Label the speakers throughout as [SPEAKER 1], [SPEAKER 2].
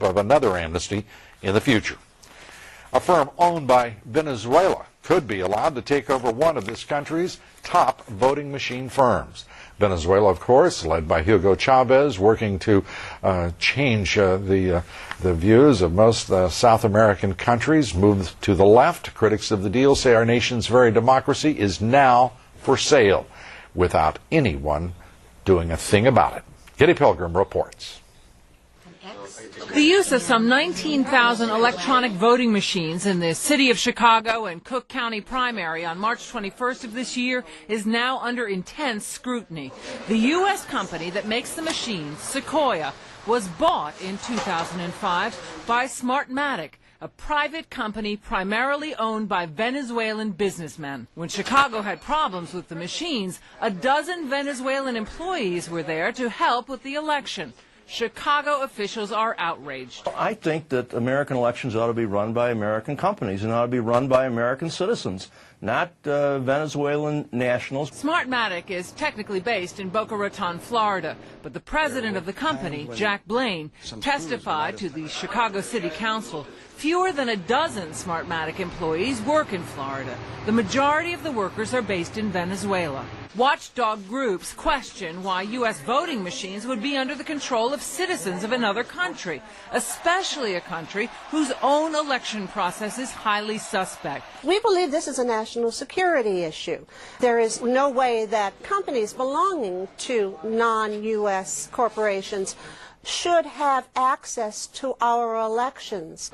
[SPEAKER 1] of another amnesty in the future. A firm owned by Venezuela could be allowed to take over one of this country's top voting machine firms. Venezuela, of course, led by Hugo Chavez, working to change the views of most South American countries, move to the left. Critics of the deal say our nation's very democracy is now for sale, without anyone doing a thing about it. Kitty Pilgrim reports.
[SPEAKER 2] The use of some 19,000 electronic voting machines in the city of Chicago and Cook County primary on March 21st of this year is now under intense scrutiny. The U.S. company that makes the machines, Sequoia, was bought in 2005 by Smartmatic, a private company primarily owned by Venezuelan businessmen. When Chicago had problems with the machines, a dozen Venezuelan employees were there to help with the election. Chicago officials are outraged.
[SPEAKER 3] I think that American elections ought to be run by American companies and ought to be run by American citizens, not Venezuelan nationals.
[SPEAKER 2] Smartmatic is technically based in Boca Raton, Florida, but the president of the company, Jack Blaine, testified to the Chicago City Council. Fewer than a dozen Smartmatic employees work in Florida. The majority of the workers are based in Venezuela. Watchdog groups question why U.S. voting machines would be under the control of citizens of another country, especially a country whose own election process is highly suspect.
[SPEAKER 4] We believe this is a national security issue. There is no way that companies belonging to non-U.S. corporations should have access to our elections.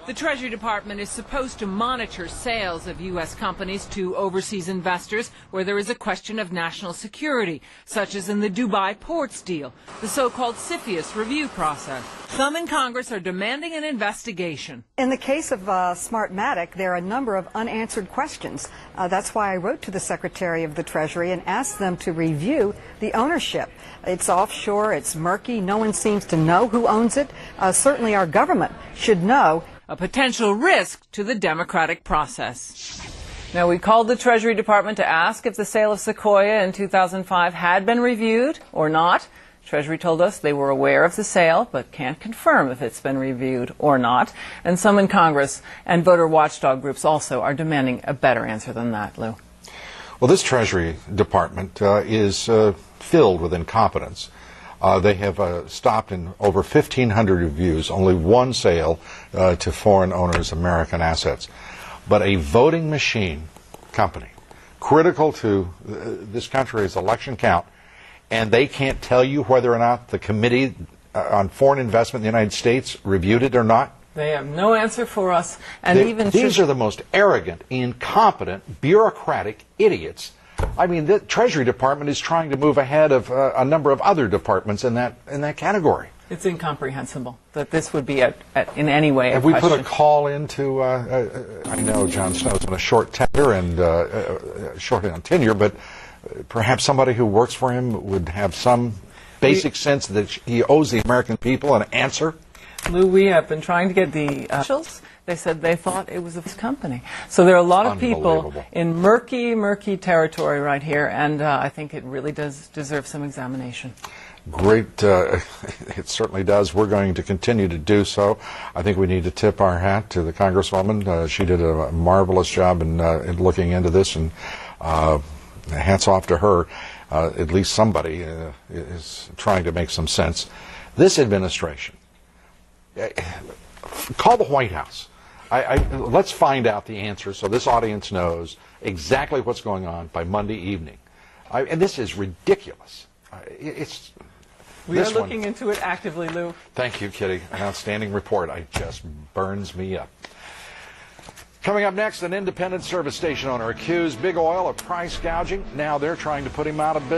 [SPEAKER 2] The Treasury Department is supposed to monitor sales of U.S. companies to overseas investors where there is a question of national security, such as in the Dubai ports deal, the so-called CFIUS review process. Some in Congress are demanding an investigation.
[SPEAKER 5] In the case of Smartmatic, there are a number of unanswered questions. That's why I wrote to the Secretary of the Treasury and asked them to review the ownership. It's offshore, it's murky, no one seems to know who owns it. Certainly our government should know.
[SPEAKER 2] A potential risk to the democratic process. Now, we called the Treasury Department to ask if the sale of Sequoia in 2005 had been reviewed or not. Treasury told us they were aware of the sale, but can't confirm if it's been reviewed or not. And some in Congress and voter watchdog groups also are demanding a better answer than that, Lou.
[SPEAKER 1] Well, this Treasury Department is filled with incompetence. They have stopped in over 1,500 reviews, only one sale to foreign owners' American assets. But a voting machine company, critical to this country's election count, and they can't tell you whether or not the Committee on Foreign Investment in the United States reviewed it or not?
[SPEAKER 2] They have no answer for us. And
[SPEAKER 1] these are the most arrogant, incompetent, bureaucratic idiots. I mean, the Treasury Department is trying to move ahead of a number of other departments in that category.
[SPEAKER 2] It's incomprehensible that this would be in any way
[SPEAKER 1] Have we put a call into, I know John Snow's on a short tenure and short on tenure, but perhaps somebody who works for him would have some basic sense that he owes the American people an answer?
[SPEAKER 2] Lou, we have been trying to get the officials. They said they thought it was this company. So there are a lot of people in murky, murky territory right here, and I think it really does deserve some examination.
[SPEAKER 1] Great. It certainly does. We're going to continue to do so. I think we need to tip our hat to the Congresswoman. She did a marvelous job in looking into this, and hats off to her. At least somebody is trying to make some sense. This administration, call the White House. Let's find out the answer so this audience knows exactly what's going on by Monday evening. And this is ridiculous.
[SPEAKER 2] We are looking into it actively, Lou.
[SPEAKER 1] Thank you, Kitty. An outstanding report. It just burns me up. Coming up next, an independent service station owner accused Big Oil of price gouging. Now they're trying to put him out of business.